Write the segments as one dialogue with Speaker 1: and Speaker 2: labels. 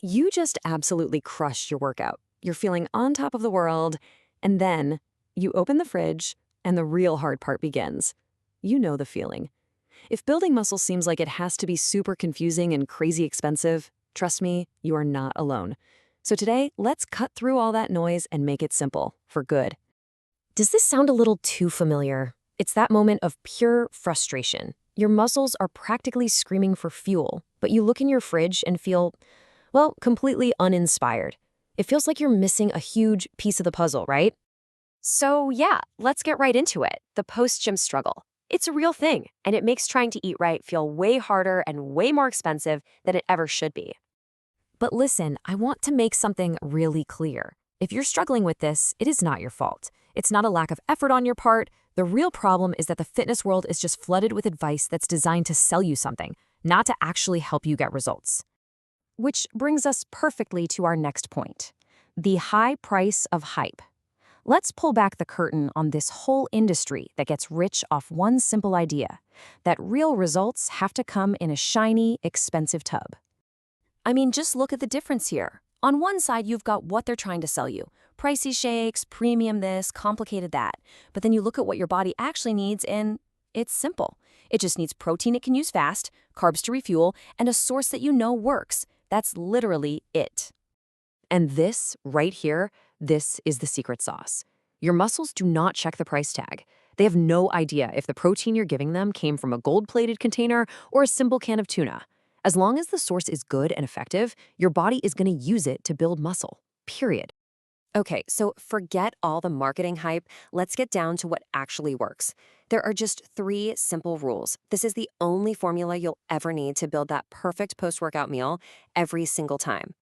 Speaker 1: You just absolutely crushed your workout. You're feeling on top of the world, and then you open the fridge, and the real hard part begins. You know the feeling. If building muscle seems like it has to be super confusing and crazy expensive, trust me, you are not alone. So today, let's cut through all that noise and make it simple, for good. Does this sound a little too familiar? It's that moment of pure frustration. Your muscles are practically screaming for fuel, but you look in your fridge and feel, well, completely uninspired. It feels like you're missing a huge piece of the puzzle, right? So yeah, let's get right into it. The post-gym struggle. It's a real thing, and it makes trying to eat right feel way harder and way more expensive than it ever should be. But listen, I want to make something really clear. If you're struggling with this, it is not your fault. It's not a lack of effort on your part. The real problem is that the fitness world is just flooded with advice that's designed to sell you something, not to actually help you get results. Which brings us perfectly to our next point, the high price of hype. Let's pull back the curtain on this whole industry that gets rich off one simple idea, that real results have to come in a shiny, expensive tub. I mean, just look at the difference here. On one side, you've got what they're trying to sell you. Pricey shakes, premium this, complicated that. But then you look at what your body actually needs and it's simple. It just needs protein it can use fast, carbs to refuel, and a source that you know works. That's literally it. And this, right here, this is the secret sauce. Your muscles do not check the price tag. They have no idea if the protein you're giving them came from a gold-plated container or a simple can of tuna. As long as the source is good and effective, your body is going to use it to build muscle, period. Okay, so forget all the marketing hype. Let's get down to what actually works. There are just 3 simple rules. This is the only formula you'll ever need to build that perfect post-workout meal every single time.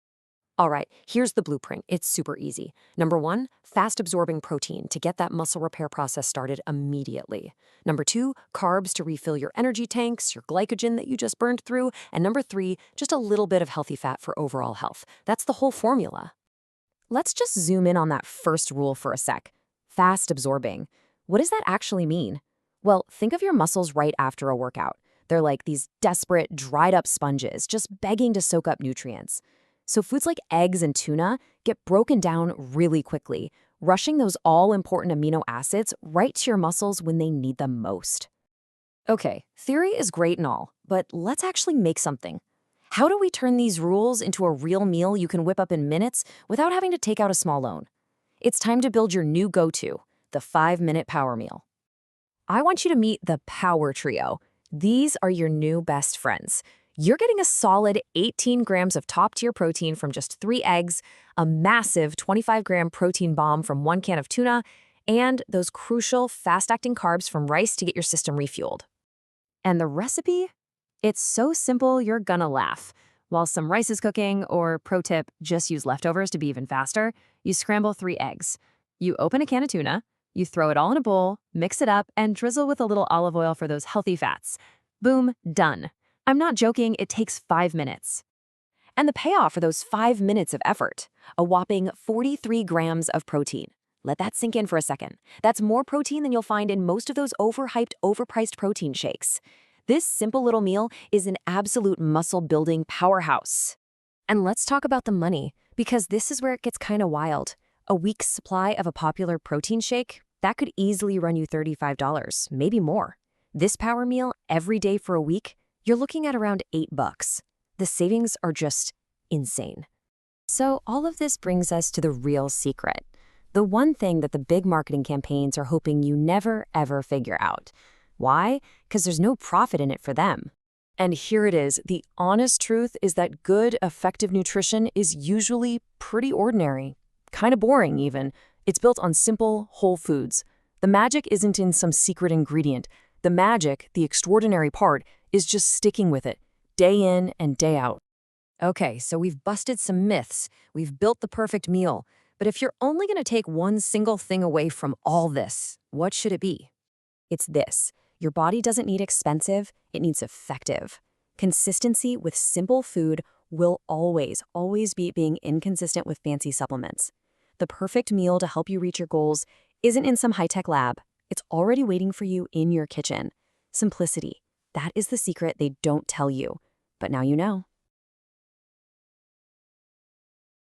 Speaker 1: All right, here's the blueprint. It's super easy. Number 1, fast-absorbing protein to get that muscle repair process started immediately. Number 2, carbs to refill your energy tanks, your glycogen that you just burned through. And number 3, just a little bit of healthy fat for overall health. That's the whole formula. Let's just zoom in on that first rule for a sec. Fast-absorbing. What does that actually mean? Well, think of your muscles right after a workout. They're like these desperate, dried-up sponges, just begging to soak up nutrients. So foods like eggs and tuna get broken down really quickly, rushing those all-important amino acids right to your muscles when they need them most. Okay, theory is great and all, but let's actually make something. How do we turn these rules into a real meal you can whip up in minutes without having to take out a small loan? It's time to build your new go-to, the 5-minute power meal. I want you to meet the Power Trio. These are your new best friends. You're getting a solid 18 grams of top-tier protein from just 3 eggs, a massive 25-gram protein bomb from 1 can of tuna, and those crucial fast-acting carbs from rice to get your system refueled. And the recipe? It's so simple you're gonna laugh. While some rice is cooking, or pro tip, just use leftovers to be even faster, you scramble 3 eggs. You open a can of tuna, you throw it all in a bowl, mix it up, and drizzle with a little olive oil for those healthy fats. Boom, done. I'm not joking, it takes 5 minutes. And the payoff for those 5 minutes of effort, a whopping 43 grams of protein. Let that sink in for a second. That's more protein than you'll find in most of those overhyped, overpriced protein shakes. This simple little meal is an absolute muscle-building powerhouse. And let's talk about the money, because this is where it gets kind of wild. A week's supply of a popular protein shake, that could easily run you $35, maybe more. This power meal every day for a week, you're looking at around $8. The savings are just insane. So all of this brings us to the real secret. The one thing that the big marketing campaigns are hoping you never, ever figure out. Why? Because there's no profit in it for them. And here it is. The honest truth is that good, effective nutrition is usually pretty ordinary. Kind of boring, even. It's built on simple, whole foods. The magic isn't in some secret ingredient. The magic, the extraordinary part, is just sticking with it, day in and day out. Okay, so we've busted some myths. We've built the perfect meal. But if you're only going to take one single thing away from all this, what should it be? It's this. Your body doesn't need expensive, it needs effective. Consistency with simple food will always beat being inconsistent with fancy supplements. The perfect meal to help you reach your goals isn't in some high-tech lab. It's already waiting for you in your kitchen. Simplicity. That is the secret they don't tell you. But now you know.